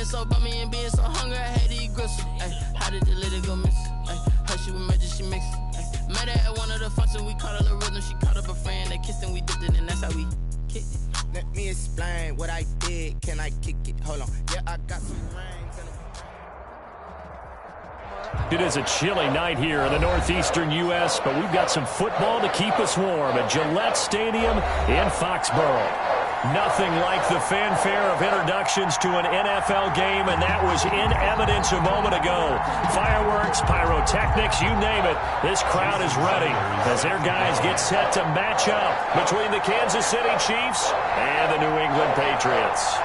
so bummy and being so hungry, I had to eat gristle. Ay, how did the little go miss? Ay, her she was major, she mixed. Ay, met her at one of the functions, we caught her the rhythm. She caught up a friend, they kissed and we dipped it, and that's how we kicked it. Let me explain what I did. Can I kick it? Hold on. Yeah, I got some rings. It is a chilly night here in the northeastern U.S., but we've got some football to keep us warm at Gillette Stadium in Foxborough. Nothing like the fanfare of introductions to an NFL game, and that was in evidence a moment ago. Fireworks, pyrotechnics, you name it. This crowd is ready as their guys get set to match up between the Kansas City Chiefs and the New England Patriots.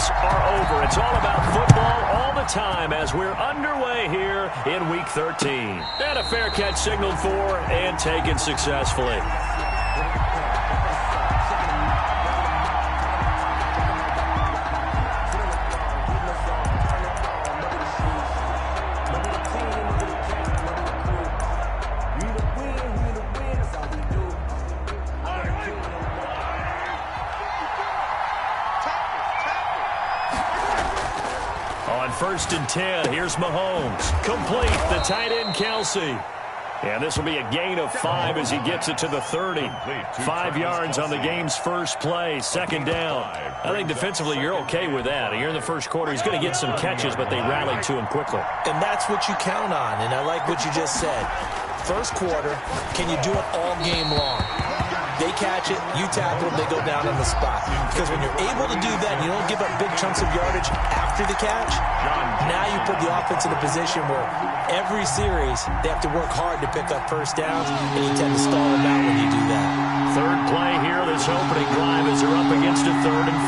Are over. It's all about football all the time as we're underway here in Week 13. And a fair catch signaled for and taken successfully. First and 10. Here's Mahomes. Complete. The tight end, Kelsey. And this will be a gain of 5 as he gets it to the 30. 5 yards on the game's first play. Second down. I think defensively you're okay with that. Here in the first quarter, he's going to get some catches, but they rallied to him quickly. And that's what you count on, and I like what you just said. First quarter, can you do it all game long? They catch it, you tackle them, they go down on the spot. Because when you're able to do that, you don't give up big chunks of yardage after the catch, now you put the offense in a position where every series they have to work hard to pick up first downs, and you tend to stall them out when you do that. Third play here, this opening drive as they're up against a 3rd and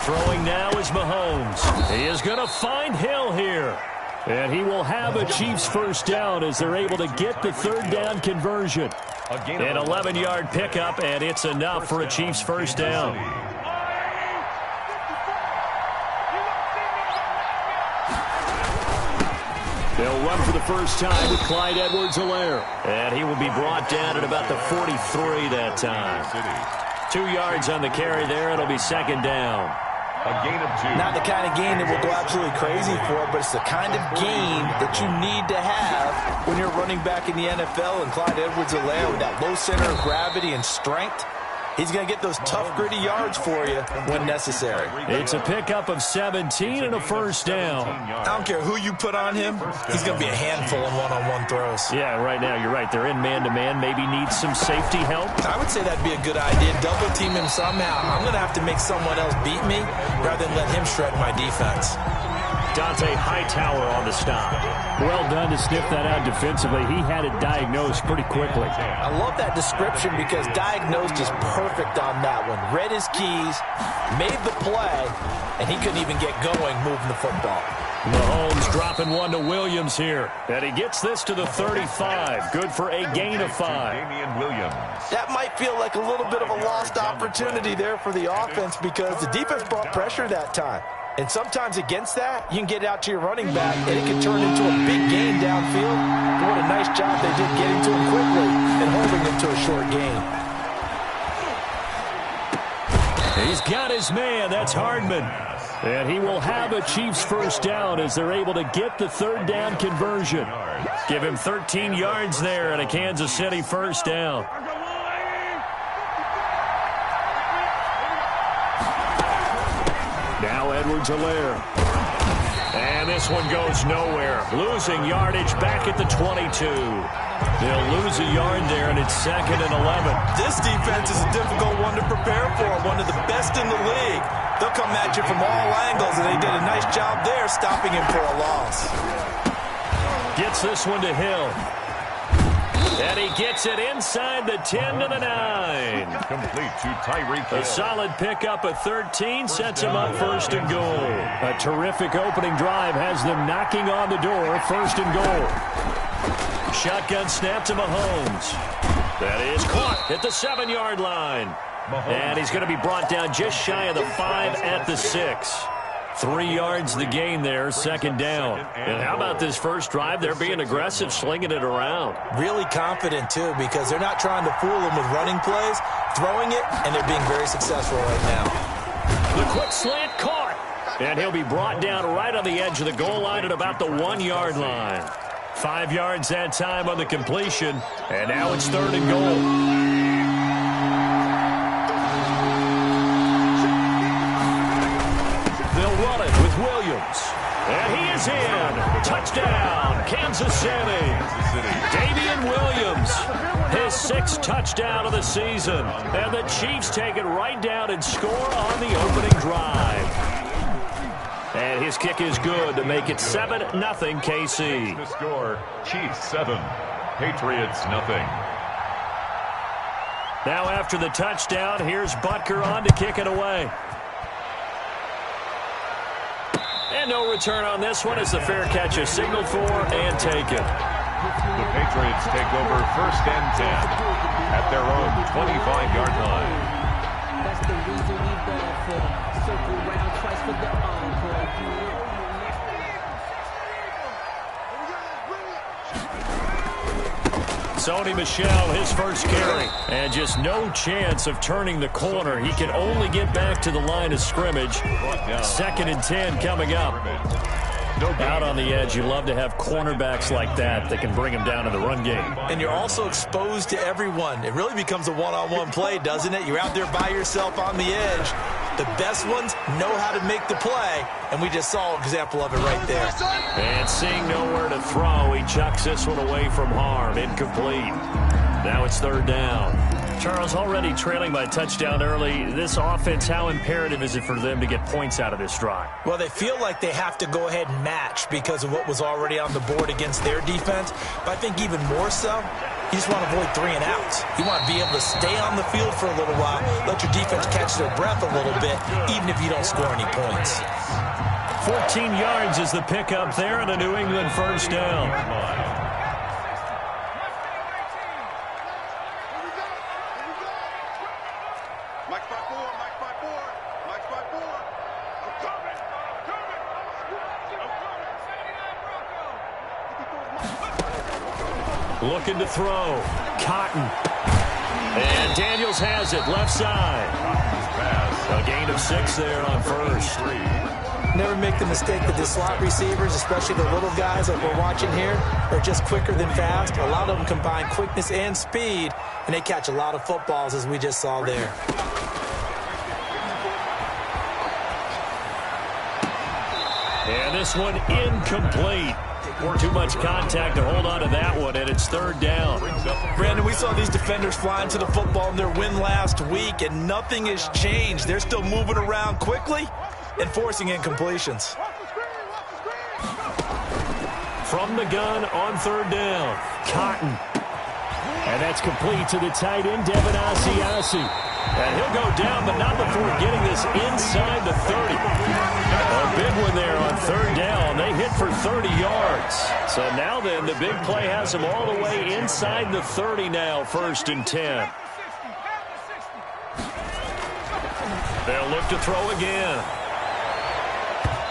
5. Throwing now is Mahomes. He is going to find Hill here. And he will have a Chiefs first down as they're able to get the 3rd down conversion. An 11-yard pickup, and it's enough for a Chiefs first down. They'll run for the first time with Clyde Edwards-Helaire. And he will be brought down at about the 43 that time. 2 yards on the carry there. It'll be second down. A gain of 2. Not the kind of game that we'll go absolutely crazy for, but it's the kind of game that you need to have when you're running back in the NFL. And Clyde Edwards-Helaire with that low center of gravity and strength, he's going to get those tough, gritty yards for you when necessary. It's a pickup of 17 and a first down. I don't care who you put on him, he's going to be a handful in one-on-one throws. Yeah, right now, you're right. They're in man-to-man. Maybe needs some safety help. I would say that'd be a good idea. Double team him somehow. I'm going to have to make someone else beat me rather than let him shred my defense. Dante Hightower on the stop. Well done to sniff that out defensively. He had it diagnosed pretty quickly. I love that description because diagnosed is perfect on that one. Read his keys, made the play, and he couldn't even get going moving the football. Mahomes dropping one to Williams here. And he gets this to the 35. Good for a gain of 5. That might feel like a little bit of a lost opportunity there for the offense because the defense brought pressure that time. And sometimes against that, you can get out to your running back, and it can turn into a big gain downfield. But what a nice job they did getting to him quickly and holding him to a short gain. He's got his man. That's Hardman. And he will have a Chiefs first down as they're able to get the 3rd down conversion. Give him 13 yards there and a Kansas City first down. Now Edwards-Helaire. And this one goes nowhere. Losing yardage back at the 22. They'll lose a yard there, and it's 2nd and 11. This defense is a difficult one to prepare for. One of the best in the league. They'll come at you from all angles, and they did a nice job there stopping him for a loss. Gets this one to Hill. And he gets it inside the 10 to the 9. Complete to Tyreek Hill. A solid pickup of 13 sets him up 1st and goal. A terrific opening drive has them knocking on the door, 1st and goal. Shotgun snap to Mahomes. That is caught at the 7-yard line. And he's going to be brought down just shy of the 5 at the 6. 3 yards the gain there, second down. And how about this first drive? They're being aggressive, slinging it around. Really confident, too, because they're not trying to fool them with running plays, throwing it, and they're being very successful right now. The quick slant caught. And he'll be brought down right on the edge of the goal line at about the 1-yard line. 5 yards that time on the completion. And now it's 3rd and goal. And he is in. Touchdown, Kansas City. Damian Williams, his 6th touchdown of the season. And the Chiefs take it right down and score on the opening drive. And his kick is good to make it 7-0 KC. The score, Chiefs 7, Patriots 0. Now after the touchdown, here's Butker on to kick it away. And no return on this one as the fair catch is signaled for and taken. The Patriots take over 1st and 10 at their own 25-yard line. That's the reason we ball for. Circle round twice for the encore. Sony Michel, his first carry. And just no chance of turning the corner. He can only get back to the line of scrimmage. 2nd and 10 coming up. Out on the edge, you love to have cornerbacks like that can bring him down in the run game. And you're also exposed to everyone. It really becomes a one-on-one play, doesn't it? You're out there by yourself on the edge. The best ones know how to make the play, and we just saw an example of it right there. And seeing nowhere to throw, he chucks this one away from harm. Incomplete. Now it's 3rd down. Charles, already trailing by a touchdown early. This offense, how imperative is it for them to get points out of this drive? Well, they feel like they have to go ahead and match because of what was already on the board against their defense. But I think even more so, you just want to avoid 3 and outs. You want to be able to stay on the field for a little while, let your defense catch their breath a little bit, even if you don't score any points. 14 yards is the pickup there and a New England first down. Looking to throw. Cotton. And Daniels has it, left side. A gain of 6 there on first. Never make the mistake that the slot receivers, especially the little guys like we're watching here, are just quicker than fast. A lot of them combine quickness and speed, and they catch a lot of footballs, as we just saw there. And this one incomplete. Too much contact to hold on to that one, and it's 3rd down. Brandon, we saw these defenders flying to the football in their win last week, and nothing has changed. They're still moving around quickly and forcing incompletions. From the gun on 3rd down, Cotton. And that's complete to the tight end, Devin Asiasi. And he'll go down, but not before getting this inside the 30. A big one there on 3rd down. They hit for 30 yards. So now then, the big play has them all the way inside the 30 now, 1st and 10. They'll look to throw again.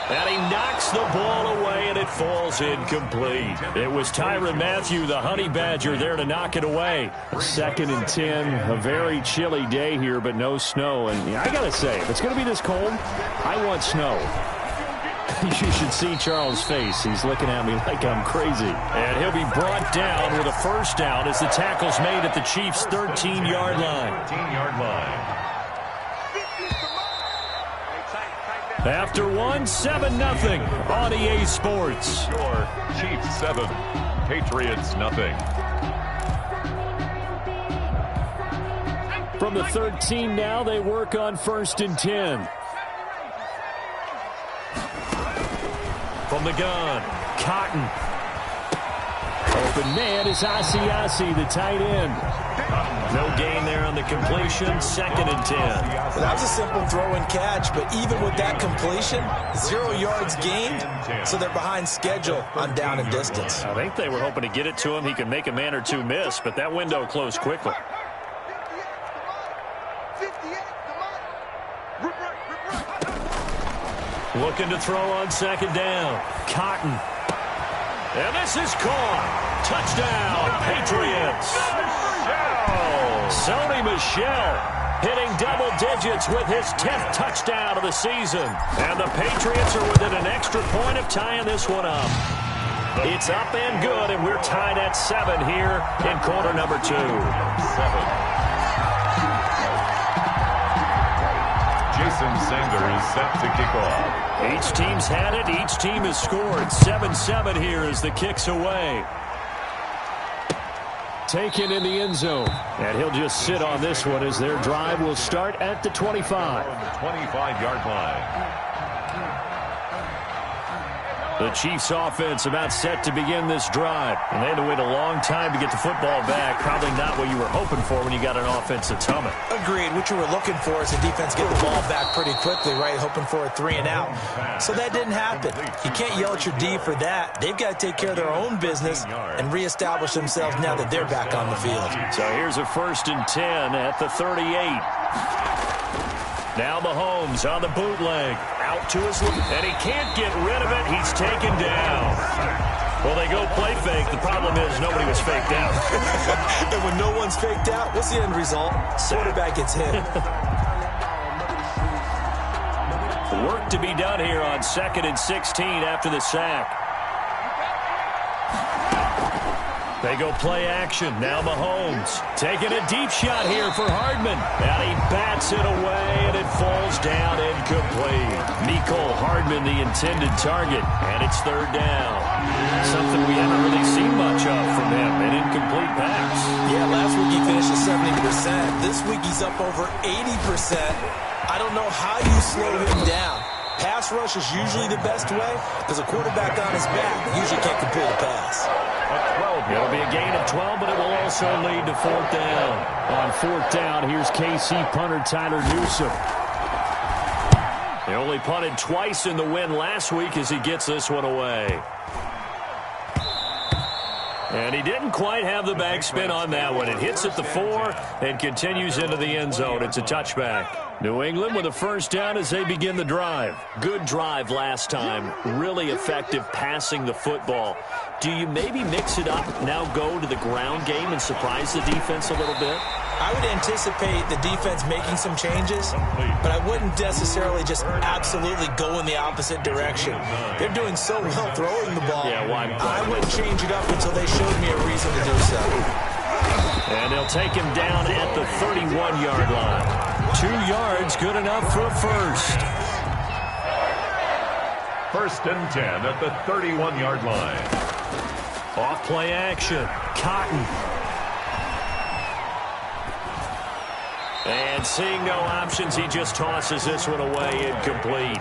And he knocks the ball away, and it falls incomplete. It was Tyrann Mathieu, the Honey Badger, there to knock it away. 2nd and 10, a very chilly day here, but no snow. And I got to say, if it's going to be this cold, I want snow. You should see Charles' face. He's looking at me like I'm crazy. And he'll be brought down with a first down as the tackle's made at the Chiefs' 13-yard line. 13-yard line. After 7-0 on EA Sports. Score, Chiefs 7, Patriots 0. From the 13 now, they work on 1st and 10. From the gun, Cotton. Open man is Asiasi, the tight end. No gain there on the completion, 2nd and 10. Well, that was a simple throw and catch, but even with that completion, 0 yards gained, so they're behind schedule on down and distance. I think they were hoping to get it to him. He could make a man or two miss, but that window closed quickly. Looking to throw on second down. Cotton. And this is caught. Touchdown, Patriots. Sony Michel hitting double digits with his 10th touchdown of the season. And the Patriots are within an extra point of tying this one up. It's up and good, and we're tied at 7 here in quarter number 2. 7. Jason Sander is set to kick off. Each team's had it. Each team has scored. 7-7 here as the kick's away. Taken in the end zone. And he'll just sit on this one as their drive will start at the 25. On the 25-yard line. The Chiefs offense about set to begin this drive. And they had to wait a long time to get the football back. Probably not what you were hoping for when you got an offense that's humming. Agreed. What you were looking for is the defense get the ball back pretty quickly, right? Hoping for a 3 and out. So that didn't happen. You can't yell at your D for that. They've got to take care of their own business and reestablish themselves now that they're back on the field. So here's a 1st and 10 at the 38. Now Mahomes on the bootleg. Out to his left. And he can't get rid of it. He's taken down. Well, they go play fake. The problem is nobody was faked out. And when no one's faked out, what's the end result? Quarterback gets hit. Work to be done here on 2nd and 16 after the sack. They go play action. Now Mahomes taking a deep shot here for Hardman. And he bats it away, and it falls down incomplete. Mecole Hardman, the intended target, and it's 3rd down. Something we haven't really seen much of from him, an incomplete pass. Yeah, last week he finished at 70%. This week he's up over 80%. I don't know how you slow him down. Pass rush is usually the best way because a quarterback on his back usually can't complete a pass. It'll be a gain of 12, but it will also lead to 4th down. On 4th down, here's KC punter Tyler Newsome. They only punted twice in the win last week as he gets this one away. And he didn't quite have the backspin on that one. It hits at the 4 and continues into the end zone. It's a touchback. New England with a 1st down as they begin the drive. Good drive last time. Really effective passing the football. Do you maybe mix it up, now go to the ground game and surprise the defense a little bit? I would anticipate the defense making some changes, but I wouldn't necessarily just absolutely go in the opposite direction. They're doing so well throwing the ball. Yeah, why? I wouldn't change it up until they showed me a reason to do so. And they'll take him down at the 31-yard line. 2 yards, good enough for a first. 1st and 10 at the 31-yard line. Off play action. Cotton. And seeing no options, he just tosses this one away incomplete.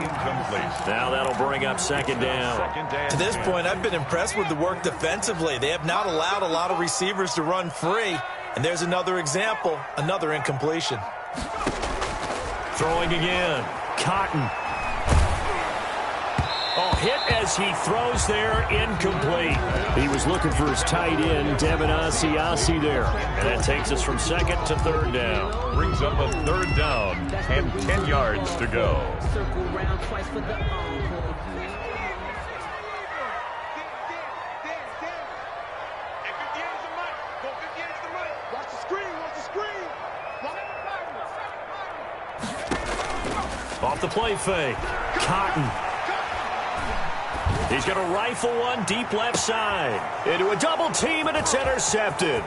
Now that'll bring up 2nd down. To this point, I've been impressed with the work defensively. They have not allowed a lot of receivers to run free. And there's another example, another incompletion. Throwing again. Cotton. Oh, hit as he throws there, incomplete. He was looking for his tight end, Devin Asiasi there. And that takes us from 2nd to 3rd down. Brings up a 3rd down and 10 yards to go. Circle round twice for the encore. Off the play fake. Cotton. He's going to rifle one deep left side. Into a double team, and it's intercepted.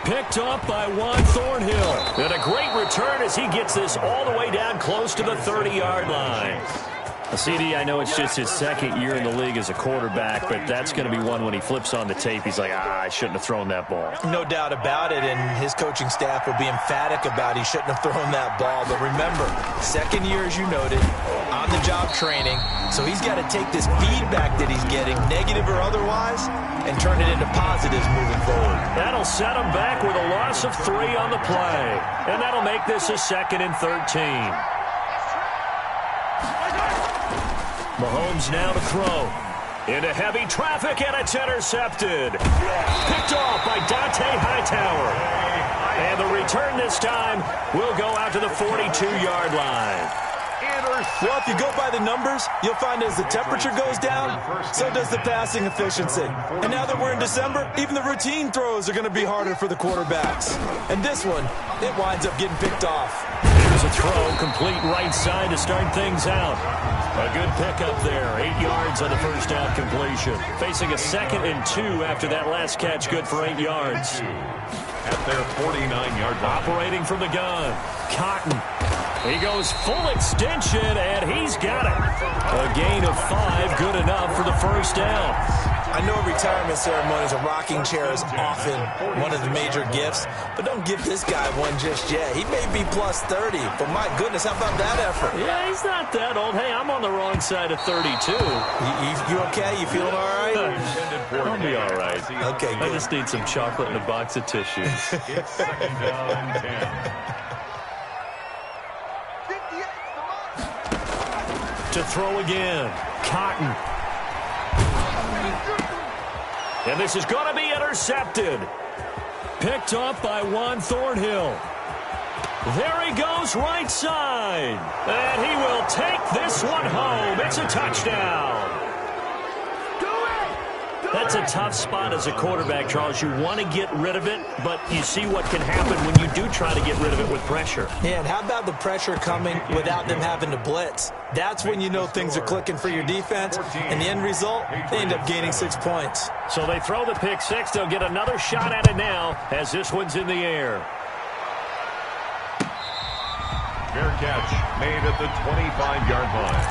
Picked up by Juan Thornhill. And a great return as he gets this all the way down close to the 30-yard line. CD, I know it's just his 2nd year in the league as a quarterback, but that's going to be one when he flips on the tape. He's like, I shouldn't have thrown that ball. No doubt about it, and his coaching staff will be emphatic about he shouldn't have thrown that ball. But remember, 2nd year, as you noted, on-the-job training. So he's got to take this feedback that he's getting, negative or otherwise, and turn it into positives moving forward. That'll set him back with a loss of 3 on the play. And that'll make this a 2nd and 13. Mahomes now to throw. Into heavy traffic, and it's intercepted. Picked off by Dante Hightower. And the return this time will go out to the 42-yard line. Well, if you go by the numbers, you'll find as the temperature goes down, so does the passing efficiency. And now that we're in December, even the routine throws are going to be harder for the quarterbacks. And this one, it winds up getting picked off. Here's a throw, complete right side to start things out. A good pickup there, 8 yards on the first down completion. Facing a 2nd and 2 after that last catch, good for 8 yards. At their 49-yard line. Operating from the gun, Cotton. He goes full extension, and he's got it. A gain of 5, good enough for the first down. I know retirement ceremonies, a rocking chair is often one of the major gifts, but don't give this guy one just yet. He may be plus 30, but my goodness, how about that effort? Yeah, he's not that old. Hey, I'm on the wrong side of 32. You okay? You feeling all right? I'll be all right. Okay, good. I just need some chocolate and a box of tissues. It's 2nd down and 10. To throw again, Cotton. And this is going to be intercepted. Picked up by Juan Thornhill. There he goes right side. And he will take this one home. It's a touchdown. That's a tough spot as a quarterback, Charles. You want to get rid of it, but you see what can happen when you do try to get rid of it with pressure. Yeah, and how about the pressure coming without them having to blitz? That's when you know things are clicking for your defense, and the end result, they end up gaining 6 points. So they throw the pick six. They'll get another shot at it now as this one's in the air. Fair catch made at the 25-yard line.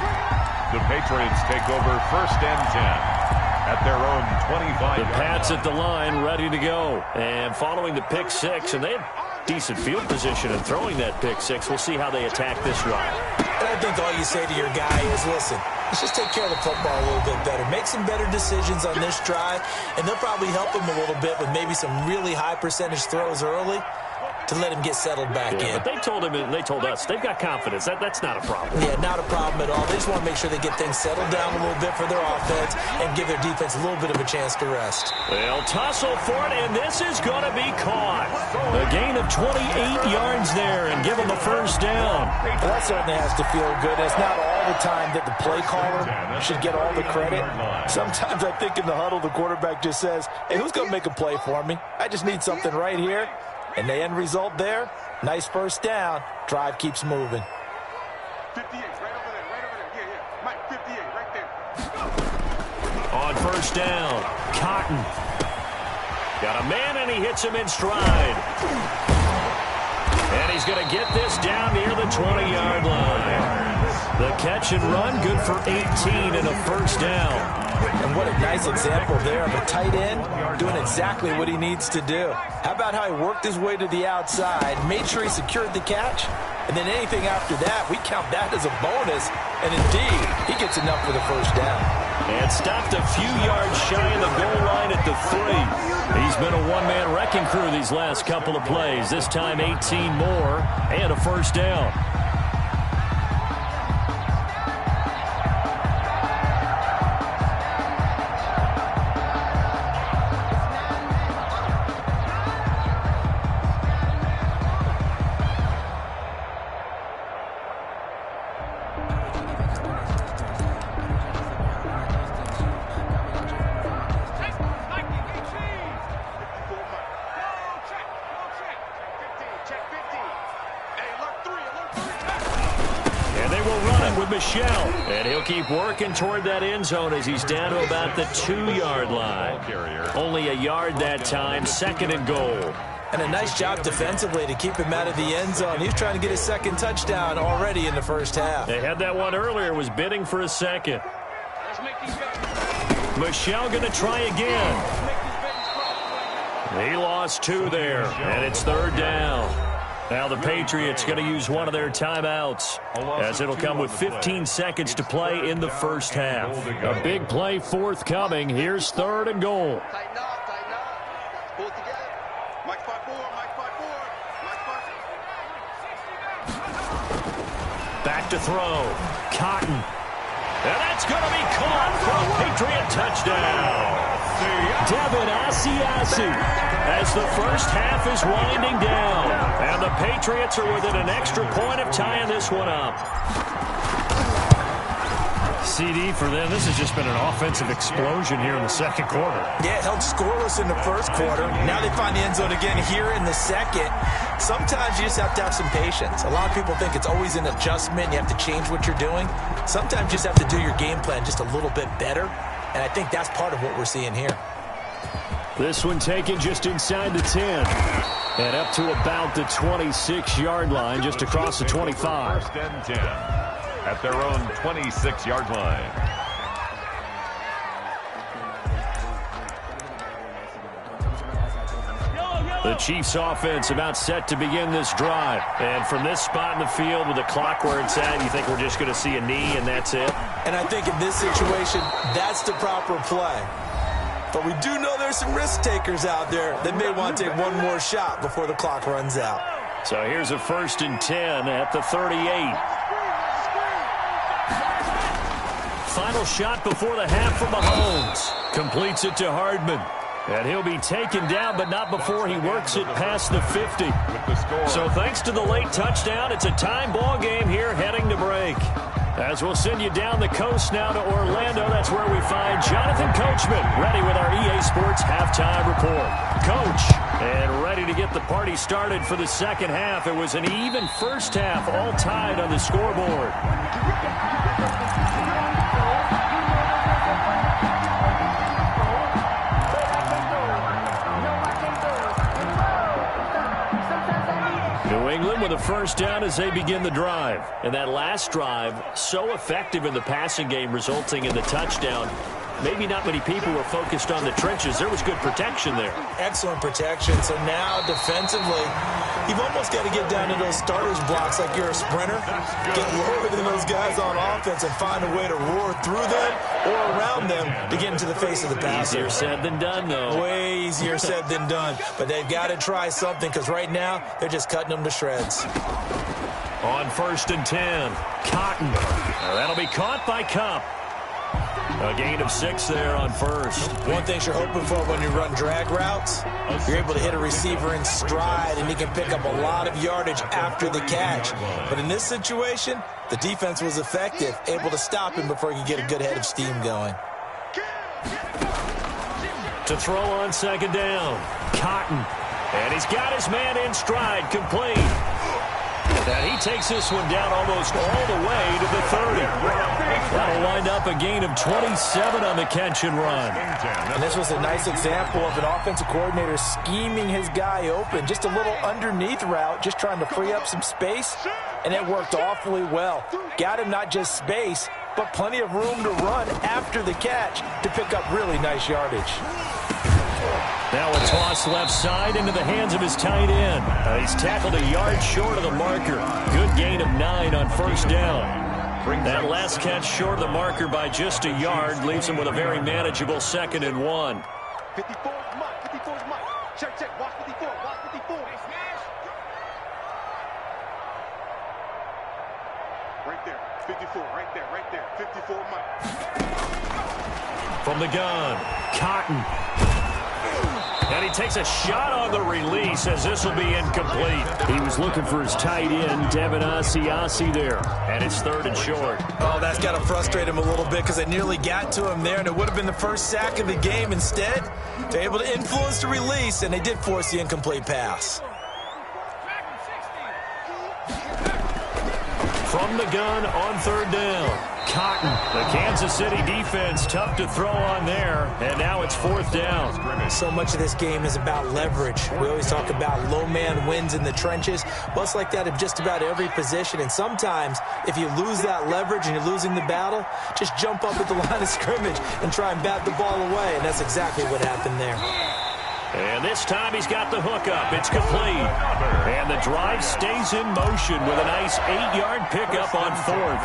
The Patriots take over 1st and 10. At their own 25. The Pats at the line, ready to go. And following the pick six, and they have decent field position in throwing that pick six. We'll see how they attack this drive. And I think all you say to your guy is, listen, let's just take care of the football a little bit better. Make some better decisions on this drive, and they'll probably help him a little bit with maybe some really high percentage throws early to let him get settled back in. But they told him, and they told us, they've got confidence. That's not a problem. Yeah, not a problem at all. They just want to make sure they get things settled down a little bit for their offense and give their defense a little bit of a chance to rest. They'll tussle for it, and this is going to be caught. A gain of 28 yards there and give them a first down. Well, that certainly has to feel good. It's not all the time that the play caller should get all the credit. Sometimes I think in the huddle, the quarterback just says, hey, who's going to make a play for me? I just need something right here. And the end result there, nice first down. Drive keeps moving. 58, right over there, Yeah. Mike, 58, right there. On first down, Cotton. Got a man, and he hits him in stride. And he's going to get this down near the 20-yard line. The catch and run, good for 18 and a first down. And what a nice example there of a tight end doing exactly what he needs to do. How about how he worked his way to the outside, made sure he secured the catch, and then anything after that, we count that as a bonus. And indeed, he gets enough for the first down. And stopped a few yards shy of the goal line at the 3. He's been a one-man wrecking crew these last couple of plays. This time 18 more and a first down. And he'll keep working toward that end zone as he's down to about the 2-yard line. Only a yard that time, 2nd and goal. And a nice job defensively to keep him out of the end zone. He's trying to get his second touchdown already in the first half. They had that one earlier, was bidding for a second. Michelle going to try again. He lost 2 there, and it's 3rd down. Now the Patriots going to use one of their timeouts as it'll come with 15 seconds to play in the first half. A big play forthcoming. Here's 3rd and goal. Tighten up. Pull it together. Mike 5-4. Back to throw. Cotton. And that's going to be caught for a Patriot touchdown. Devin Asiasi as the first half is winding down. And the Patriots are within an extra point of tying this one up. CD, for them, this has just been an offensive explosion here in the second quarter. Yeah, held scoreless in the first quarter. Now they find the end zone again here in the second. Sometimes you just have to have some patience. A lot of people think it's always an adjustment. You have to change what you're doing. Sometimes you just have to do your game plan just a little bit better, and I think that's part of what we're seeing here. This one taken just inside the 10 and up to about the 26-yard line, just across the 25. First and 10 at their own 26-yard line. The Chiefs offense about set to begin this drive. And from this spot in the field with the clock where it's at, you think we're just going to see a knee and that's it? And I think in this situation, that's the proper play. But we do know there's some risk takers out there that may want to take one more shot before the clock runs out. So here's a 1st and 10 at the 38. Final shot before the half from Mahomes. Completes it to Hardman. And he'll be taken down, but not before he works it past the 50. So thanks to the late touchdown, it's a time ball game here heading to break. As we'll send you down the coast now to Orlando, that's where we find Jonathan Coachman, ready with our EA Sports halftime report. Coach, and ready to get the party started for the second half. It was an even first half, all tied on the scoreboard. New England with a first down as they begin the drive. And that last drive, so effective in the passing game, resulting in the touchdown. Maybe not many people were focused on the trenches. There was good protection there. Excellent protection. So now defensively, you've almost got to get down to those starters blocks like you're a sprinter. Get lower than those guys on offense and find a way to roar through them or around them to get into the face of the passer. Easier said than done, though. Way easier said than done. But they've got to try something because right now they're just cutting them to shreds. On 1st and 10, Cotton. That'll be caught by Cup. A gain of 6 there on first. One thing you're hoping for when you run drag routes, you're able to hit a receiver in stride, and he can pick up a lot of yardage after the catch. But in this situation, the defense was effective, able to stop him before he could get a good head of steam going. To throw on second down, Cotton. And he's got his man in stride, complete. And he takes this one down almost all the way to the 30. That'll wind up a gain of 27 on the catch and run. And this was a nice example of an offensive coordinator scheming his guy open. Just a little underneath route, just trying to free up some space. And it worked awfully well. Got him not just space, but plenty of room to run after the catch to pick up really nice yardage. Now a toss left side into the hands of his tight end. He's tackled a yard short of the marker. Good gain of 9 on first down. That last catch short of the marker by just a yard leaves him with a very manageable 2nd and 1. 54 is Mike. 54 is Mike. Check, check. Watch 54. Watch 54. Right there. 54. Right there. Right there. 54 Mike. From the gun, Cotton. And he takes a shot on the release as this will be incomplete. He was looking for his tight end, Devin Asiasi there. And it's 3rd and short. Oh, that's got to frustrate him a little bit because they nearly got to him there, and it would have been the first sack of the game. Instead, they're able to influence the release, and they did force the incomplete pass. From the gun on 3rd down, Cotton. The Kansas City defense tough to throw on there, and now it's 4th down. So much of this game is about leverage. We always talk about low man wins in the trenches. Well, it's like that of just about every position, and sometimes if you lose that leverage and you're losing the battle, just jump up at the line of scrimmage and try and bat the ball away, and that's exactly what happened there. And this time he's got the hook up. It's complete. And the drive stays in motion with a nice 8-yard pickup on 4th.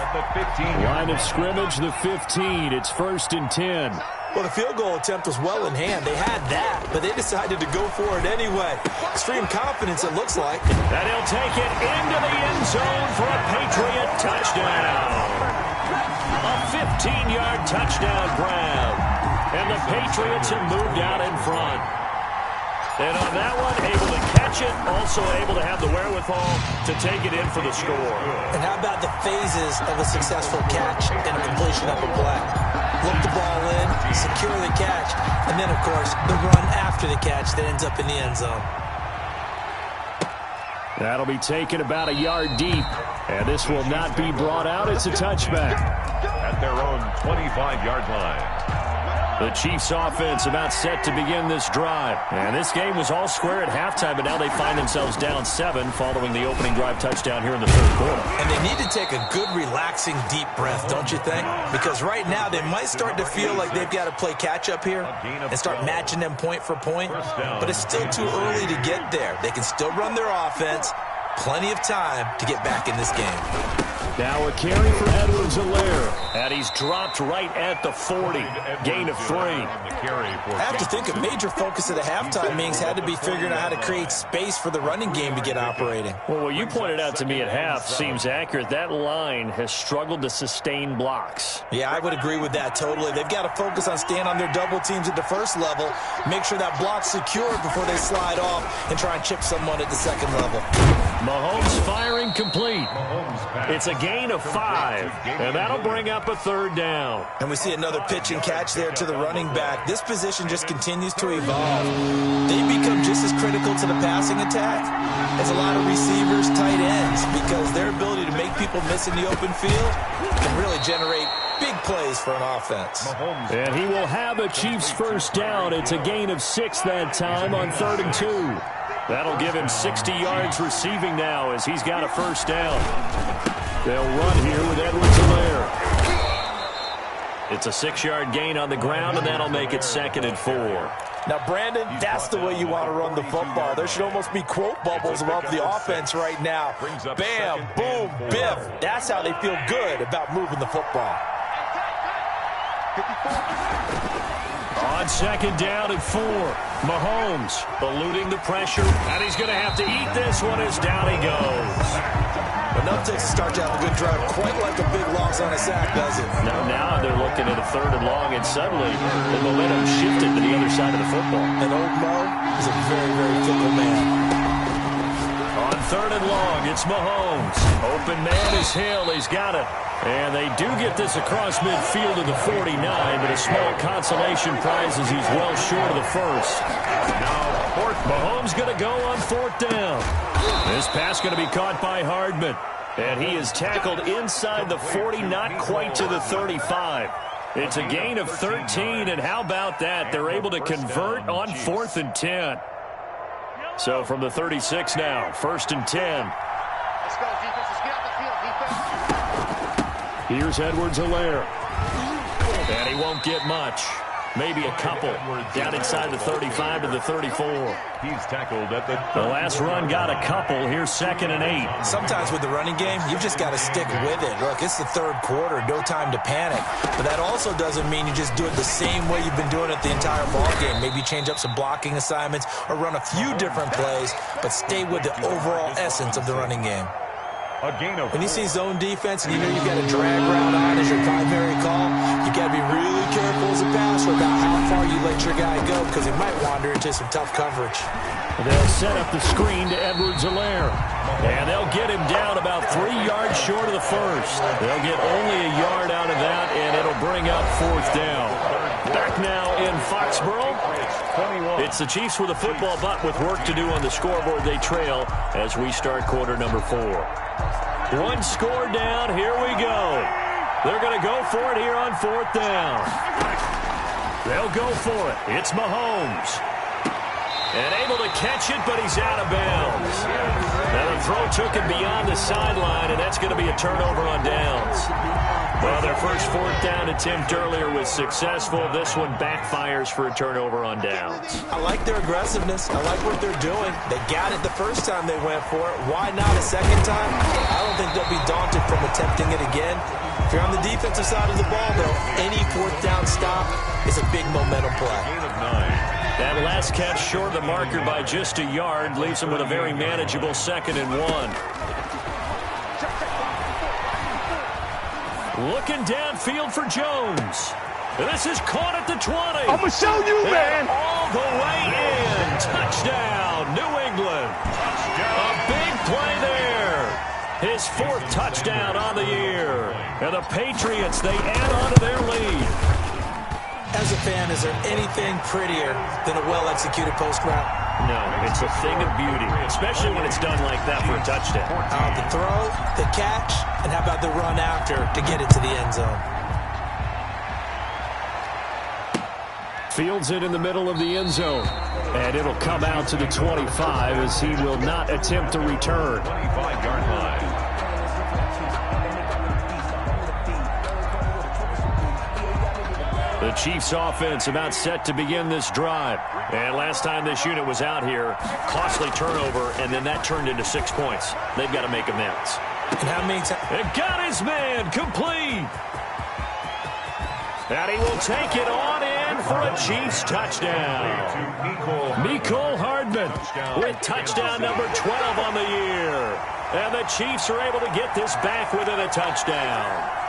Line of scrimmage, the 15. It's 1st and 10. Well, the field goal attempt was well in hand. They had that, but they decided to go for it anyway. Extreme confidence, it looks like. And he'll take it into the end zone for a Patriot touchdown. A 15-yard touchdown grab. And the Patriots have moved out in front. And on that one, able to catch it, also able to have the wherewithal to take it in for the score. And how about the phases of a successful catch and a completion of a play? Look the ball in, secure the catch, and then, of course, the run after the catch that ends up in the end zone. That'll be taken about a yard deep. And this will not be brought out. It's a touchback. At their own 25-yard line. The Chiefs offense about set to begin this drive. And this game was all square at halftime, but now they find themselves down 7 following the opening drive touchdown here in the third quarter. And they need to take a good, relaxing, deep breath, don't you think? Because right now they might start to feel like they've got to play catch-up here and start matching them point for point. But it's still too early to get there. They can still run their offense. Plenty of time to get back in this game. Now a carry for Edwards-Helaire, and he's dropped right at the 40. Gain of 3. I have to think a major focus of the halftime meetings had to be figuring out how to create space for the running game to get operating. Well, what you pointed out to me at half seems accurate. That line has struggled to sustain blocks. Yeah, I would agree with that totally. They've got to focus on staying on their double teams at the first level, make sure that block's secured before they slide off and try and chip someone at the second level. Mahomes firing complete. It's a gain of 5, and that'll bring up a third down. And we see another pitch and catch there to the running back. This position just continues to evolve. They become just as critical to the passing attack as a lot of receivers, tight ends, because their ability to make people miss in the open field can really generate big plays for an offense. And he will have a Chiefs first down. It's a gain of 6 that time on 3rd and 2. That'll give him 60 yards receiving now as he's got a first down. They'll run here with Edwards-Helaire. It's a 6-yard gain on the ground, and that'll make it 2nd and 4. Now, Brandon, that's the way you want to run the football. There should almost be quote bubbles above the offense right now. Bam, boom, biff. That's how they feel good about moving the football. On 2nd down and 4, Mahomes eluding the pressure, and he's going to have to eat this one as down he goes. Enough takes to start to have a good drive, quite like a big loss on a sack, does it? Now they're looking at a 3rd and long, and suddenly the momentum shifted to the other side of the football. And old Mo is a very, very fickle man. On 3rd and long, it's Mahomes. Open man is Hill. He's got it. And they do get this across midfield to the 49, but a small consolation prize as he's well short of the first. Now, Mahomes going to go on 4th down. This pass going to be caught by Hardman. And he is tackled inside the 40, not quite to the 35. It's a gain of 13, and how about that? They're able to convert on 4th and 10. So from the 36 now, 1st and 10. Let's go, defense. Let's get out the field, defense. Here's Edwards-Helaire. And he won't get much. Maybe a couple. Down inside the 35 to the 34. He's tackled at the last run got a couple. Here's 2nd and 8. Sometimes with the running game, you've just got to stick with it. Look, it's the 3rd quarter. No time to panic. But that also doesn't mean you just do it the same way you've been doing it the entire ball game. Maybe change up some blocking assignments or run a few different plays, but stay with the overall essence of the running game. When you see zone defense and you know you've got a drag route on as your primary call, you got to be really careful as a passer about how far you let your guy go because he might wander into some tough coverage. They'll set up the screen to Edwards-Helaire. And they'll get him down about 3 yards short of the first. They'll get only a yard out of that, and it'll bring up 4th down. Back now in Foxborough. It's the Chiefs with a football, but with work to do on the scoreboard, they trail as we start quarter number 4. 1 score down. Here we go. They're going to go for it here on 4th down. They'll go for it. It's Mahomes. And able to catch it, but he's out of bounds. Now the throw took him beyond the sideline, and that's going to be a turnover on downs. Well, their first 4th down attempt earlier was successful. This one backfires for a turnover on downs. I like their aggressiveness. I like what they're doing. They got it the first time they went for it. Why not a second time? I don't think they'll be daunted from attempting it again. If you're on the defensive side of the ball, though, any 4th down stop is a big momentum play. gain of 9. That last catch short of the marker by just a yard leaves him with a very manageable 2nd and 1. Looking downfield for Jones. This is caught at the 20. I'm going to show you, man. All the way in. Touchdown, New England. A big play there. His 4th touchdown on the year. And the Patriots, they add on to their lead. As a fan, is there anything prettier than a well-executed post route? No, it's a thing of beauty, especially when it's done like that for a touchdown. The throw, the catch, and how about the run after to get it to the end zone? Fields it in the middle of the end zone. And it'll come out to the 25 as he will not attempt to return. 25-yard line. The Chiefs offense about set to begin this drive. And last time this unit was out here, costly turnover, and then that turned into 6 points. They've got to make amends. And how many times? And got his man complete. And he will take it on in for a Chiefs touchdown. Mecole Hardman with touchdown number 12 on the year. And the Chiefs are able to get this back within a touchdown.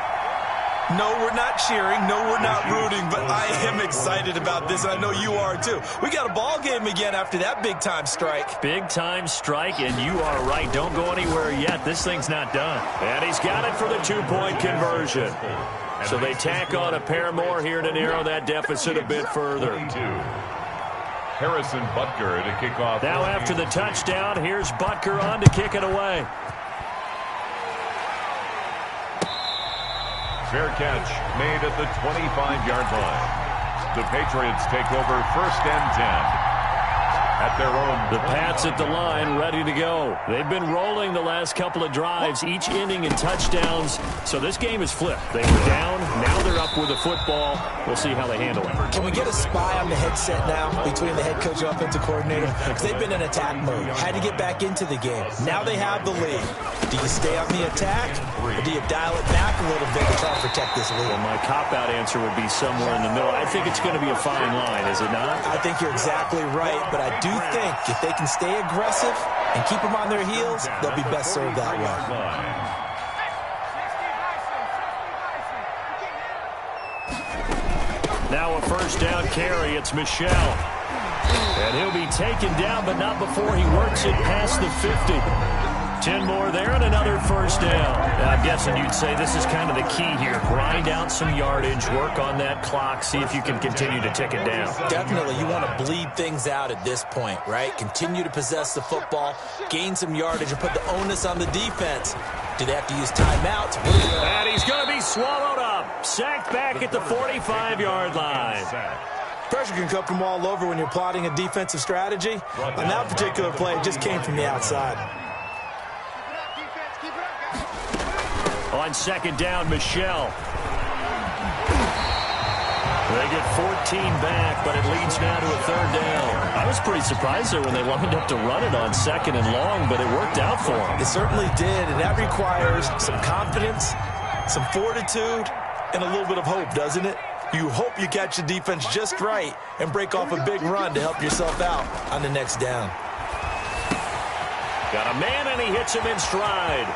No, we're not cheering. No, we're not rooting. But I am excited about this. I know you are, too. We got a ball game again after that big-time strike. Big-time strike, and you are right. Don't go anywhere yet. This thing's not done. And he's got it for the 2-point conversion. So they tack on a pair more here to narrow that deficit a bit further. Harrison Butker to kick off. Now after the touchdown, here's Butker on to kick it away. Fair catch made at the 25-yard line. The Patriots take over 1st and 10. At their own. The Pats at the line, ready to go. They've been rolling the last couple of drives, each inning in touchdowns. So this game is flipped. They were down, now they're up with the football. We'll see how they handle it. Can we get a spy on the headset now between the head coach and offensive coordinator? Because they've been in attack mode. Had to get back into the game. Now they have the lead. Do you stay on the attack, or do you dial it back a little bit to try to protect this lead? Well, my cop-out answer would be somewhere in the middle. I think it's going to be a fine line, is it not? I think you're exactly right, but I do think if they can stay aggressive and keep them on their heels, they'll be best served that way. Now a 1st down carry. It's Michel. And he'll be taken down, but not before he works it past the 50. 10 more there and another 1st down. I'm guessing you'd say this is kind of the key here. Grind out some yardage, work on that clock, see if you can continue to tick it down. Definitely. You want to bleed things out at this point, right? Continue to possess the football, gain some yardage, and put the onus on the defense. Do they have to use timeouts? And he's going to be swallowed up. Sacked back at the 45-yard line. Pressure can come from all over when you're plotting a defensive strategy. On that particular play, it just came from the outside. On 2nd down, Michel. They get 14 back, but it leads now to a 3rd down. I was pretty surprised there when they lined up to run it on 2nd and long, but it worked out for them. It certainly did, and that requires some confidence, some fortitude, and a little bit of hope, doesn't it? You hope you catch the defense just right and break off a big run to help yourself out on the next down. Got a man, and he hits him in stride.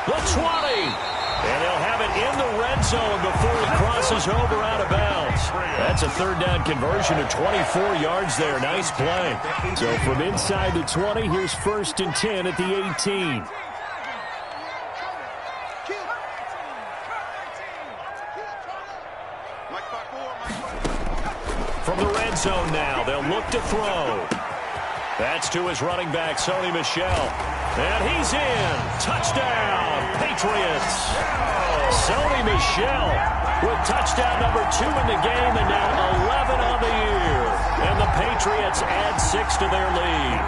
The 20. And they'll have it in the red zone before he crosses over out of bounds. That's a 3rd down conversion of 24 yards there. Nice play. So from inside the 20, here's 1st and 10 at the 18. From the red zone now, they'll look to throw. That's to his running back, Sony Michel. And he's in. Touchdown, Patriots. Sony Michel with touchdown number 2 in the game and now 11 on the year. And the Patriots add 6 to their lead.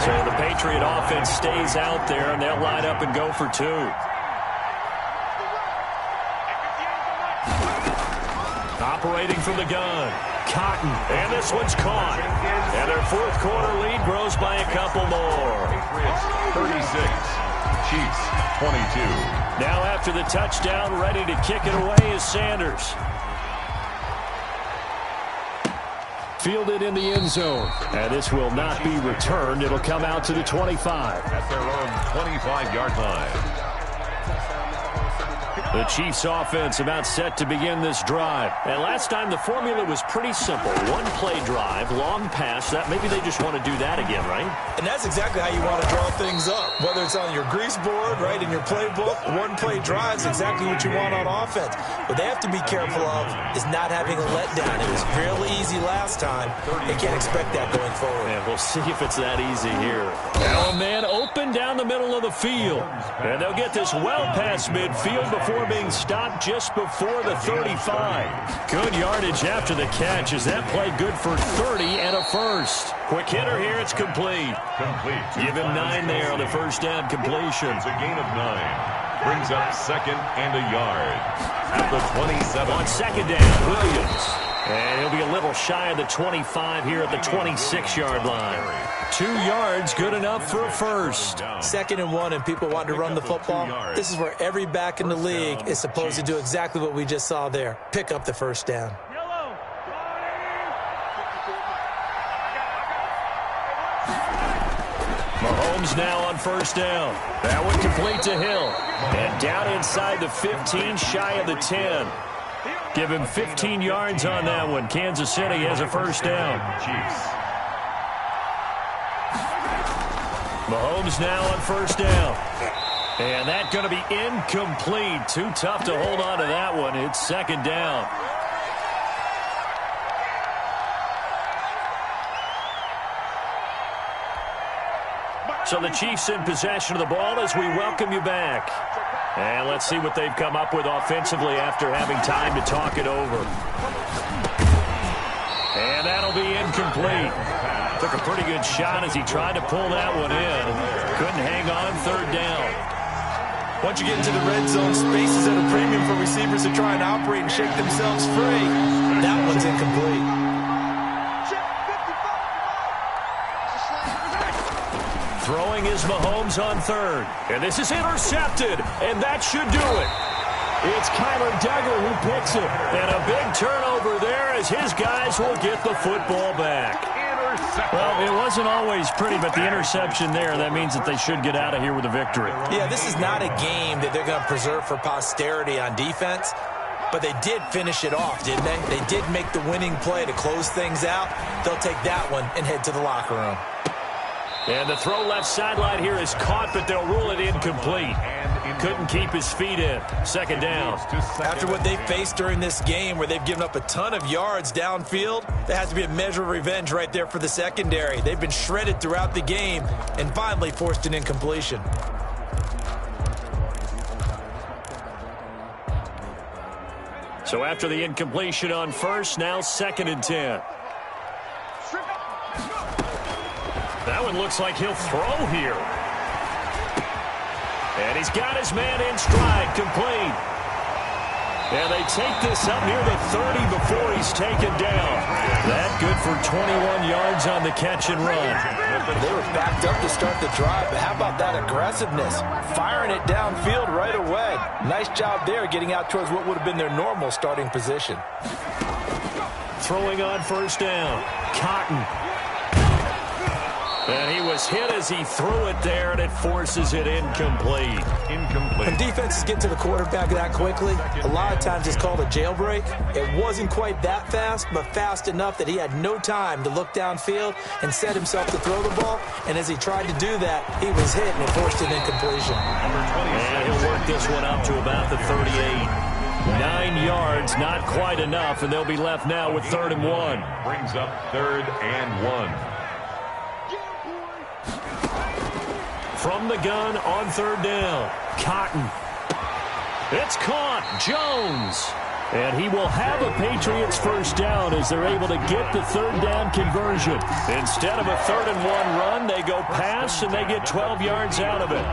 So the Patriot offense stays out there, and they'll line up and go for 2. Operating from the gun, Cotton, and this one's caught. And their 4th quarter lead grows by a couple more. Patriots 36, Chiefs 22. Now after the touchdown, ready to kick it away is Sanders. Fielded in the end zone. And this will not be returned. It'll come out to the 25. At their own 25-yard line. The Chiefs offense about set to begin this drive. And last time the formula was pretty simple. One-play drive, long pass. That maybe they just want to do that again, right? And that's exactly how you want to draw things up. Whether it's on your grease board, right, in your playbook, one-play drive is exactly what you want on offense. What they have to be careful of is not having a letdown. It was fairly easy last time. They can't expect that going forward. And we'll see if it's that easy here. Now a man open down the middle of the field. And they'll get this well past midfield before being stopped just before the 35. Good yardage after the catch. Is that play good for 30 and a first? Quick hitter here. It's complete. Give him 9 there on the first down completion. It's a gain of 9. Brings up second and a yard at the 27. On second down, Williams. And he'll be a little shy of the 25 here at the 26-yard line. 2 yards, good enough for a first. 2nd and 1, and people want to run the football. This is where every back in the league is supposed to do exactly what we just saw there. Pick up the first down. Mahomes now on first down. That one complete to Hill. And down inside the 15, shy of the 10. Give him 15 yards on that one. Kansas City has a first down. Mahomes now on first down. And that's going to be incomplete. Too tough to hold on to that one. It's second down. So the Chiefs in possession of the ball as we welcome you back. And let's see what they've come up with offensively after having time to talk it over. And that'll be incomplete. Took a pretty good shot as he tried to pull that one in. Couldn't hang on, third down. Once you get into the red zone, spaces at a premium for receivers to try and operate and shake themselves free. That one's incomplete. Throwing is Mahomes on third. And this is intercepted. And that should do it. It's Kyler Duggar who picks it. And a big turnover there as his guys will get the football back. Well, it wasn't always pretty, but the interception there, that means that they should get out of here with a victory. Yeah, this is not a game that they're going to preserve for posterity on defense. But they did finish it off, didn't they? They did make the winning play to close things out. They'll take that one and head to the locker room. And the throw left sideline here is caught, but they'll rule it incomplete. Couldn't keep his feet in. Second down. After what they faced during this game where they've given up a ton of yards downfield, there has to be a measure of revenge right there for the secondary. They've been shredded throughout the game and finally forced an incompletion. So after the incompletion on first, now 2nd and 10. That one looks like he'll throw here. And he's got his man in stride, complete. And they take this up near the 30 before he's taken down. That good for 21 yards on the catch and run. They were backed up to start the drive, but how about that aggressiveness? Firing it downfield right away. Nice job there getting out towards what would have been their normal starting position. Throwing on first down. Cotton. And he was hit as he threw it there, and it forces it incomplete. When defenses get to the quarterback that quickly, a lot of times it's called a jailbreak. It wasn't quite that fast, but fast enough that he had no time to look downfield and set himself to throw the ball. And as he tried to do that, he was hit, and it forced an incompletion. And he'll work this one up to about the 38. 9 yards, not quite enough, and they'll be left now with 3rd and 1. Brings up 3rd and 1. From the gun on 3rd down. Cotton. It's caught. Jones. And he will have a Patriots first down as they're able to get the 3rd down conversion. Instead of a 3rd and 1 run, they go pass and they get 12 yards out of it.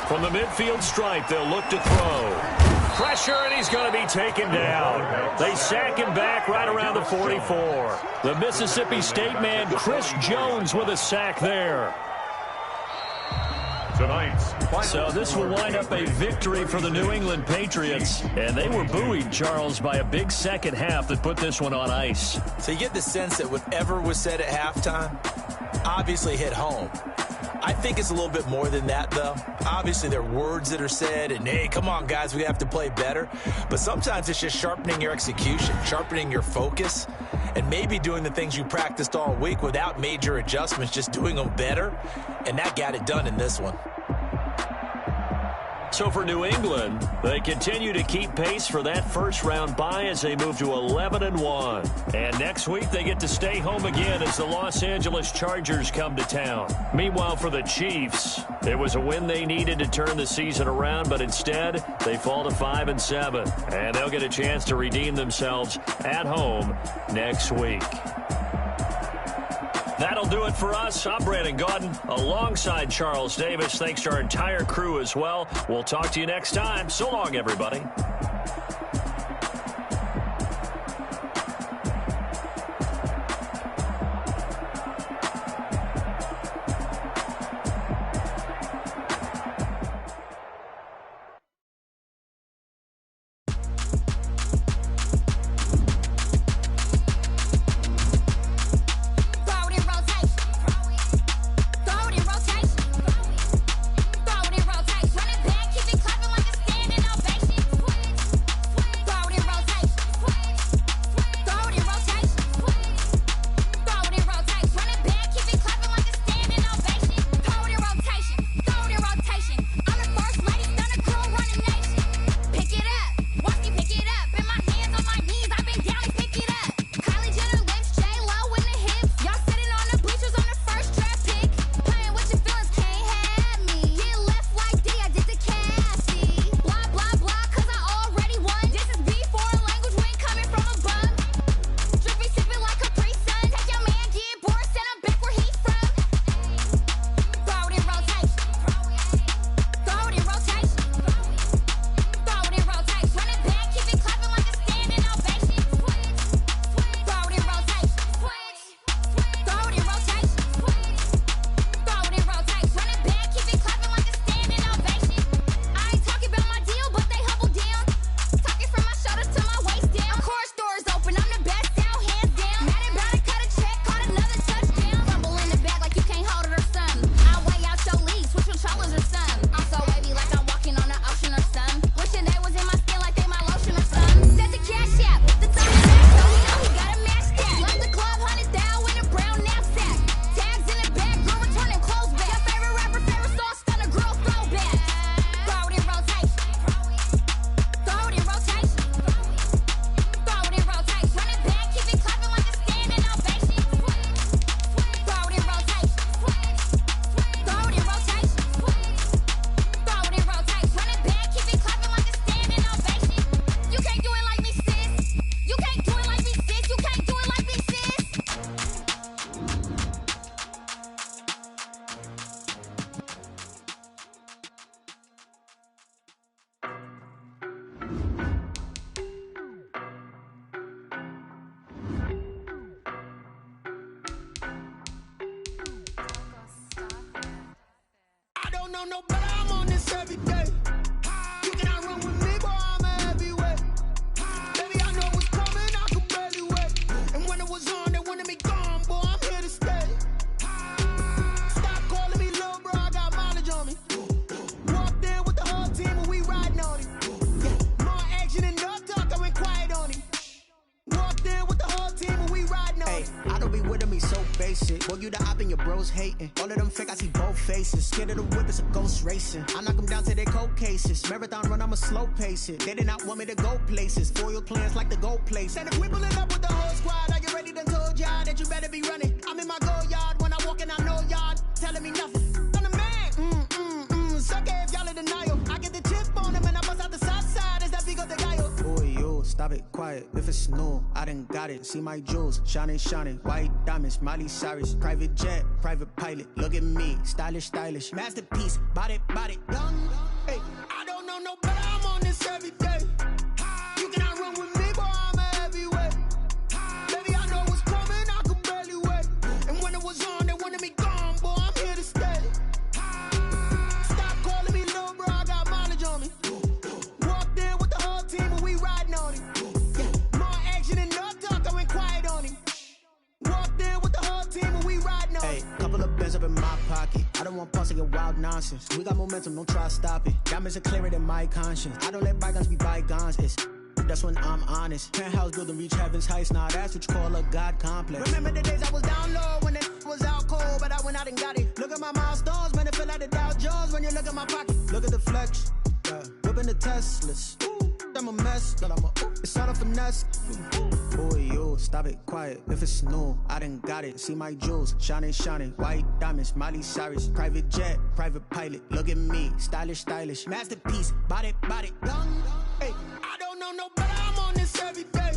From the midfield stripe, they'll look to throw. Pressure, and he's going to be taken down. They sack him back right around the 44. The Mississippi State man, Chris Jones, with a sack there. tonight's final So this will wind up a victory for the New England Patriots. And they were buoyed, Charles, by a big second half that put this one on ice. So you get the sense that whatever was said at halftime obviously hit home. I think it's a little bit more than that, though. Obviously, there are words that are said, and, hey, come on, guys, we have to play better. But sometimes it's just sharpening your execution, sharpening your focus, and maybe doing the things you practiced all week without major adjustments, just doing them better. And that got it done in this one. So for New England, they continue to keep pace for that first-round bye as they move to 11-1. And next week, they get to stay home again as the Los Angeles Chargers come to town. Meanwhile, for the Chiefs, it was a win they needed to turn the season around, but instead, they fall to 5-7. And they'll get a chance to redeem themselves at home next week. That'll do it for us. I'm Brandon Gaudin alongside Charles Davis. Thanks to our entire crew as well. We'll talk to you next time. So long, everybody. don't know, but I'm on this every day. You cannot run with me, boy, I'm a heavyweight. Baby, I know what's coming, I could barely wait. And when it was on, they wanted me gone, boy, I'm here to stay. Stop calling me little bro, I got mileage on me. Walked in with the whole team and we riding on it. Yeah, more action and no talk, I went quiet on it. Walked in with the whole team and we riding on it. I don't be with me so basic. Boy, you the op and your bros hating. All of them fake, I see both faces. Scared of the whip, it's a ghost racing. I knock them down to their cold cases. Marathon run, I'ma slow pace it. They did not want me to go places. Foil plans like the gold place. And if we pulling up with the whole squad, are you ready to told y'all that you better be running? I'm in my go yard when I walk in, I know y'all telling me nothing. I'm the man, suck it if y'all in denial. I get the chip on them and I bust out the south side. Is that big of the guy? Boy, yo, stop it, quiet. If it's new, I done got it. See my jewels, shining, shining. White diamonds, Miley Cyrus. Private jet, private pilot. Look at me, stylish, stylish. Masterpiece, body, young. Hey, I don't know no better, I'm on this every day. You cannot run with me, boy, I'm a heavyweight. Baby, I know what's coming, I could barely wait. And when it was on, they wanted me gone, boy, I'm here to stay. nonsense. We got momentum, don't try to stop it. Diamonds are clearer than my conscience. I don't let bygones be bygones. That's when I'm honest. Penthouse building, reach heaven's heights. Now that's what you call a God complex. Remember the days I was down low when it was out cold, but I went out and got it. Look at my milestones, man, it feel like the Dow Jones when you look at my pocket. Look at the flex, whipping the Teslas. I'm a mess, but it's all a finesse. Boy, yo, stop it, quiet. If it's new, I done got it. See my jewels, shining, shining. White diamonds, Miley Cyrus. Private jet, private pilot. Look at me, stylish, stylish. Masterpiece, body, young. Hey, I don't know no better. I'm on this every day.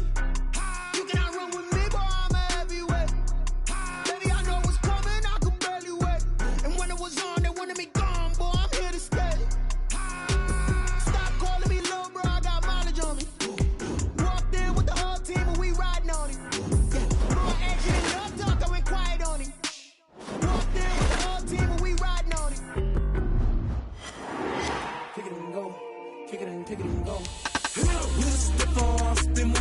You cannot run with me, boy. I'm a heavyweight. Baby, I know what's coming. I could barely wait. And when it was on, they wanted me gone, boy. I'm here to stay. Stop calling me little bro. I got mileage on me. Walked in with the whole team and we riding on it. Yeah, more action and love talk. I went quiet on it. Walked in with the whole team and we riding on it. Kick it and go. Kick it and go. With a stiff off, spin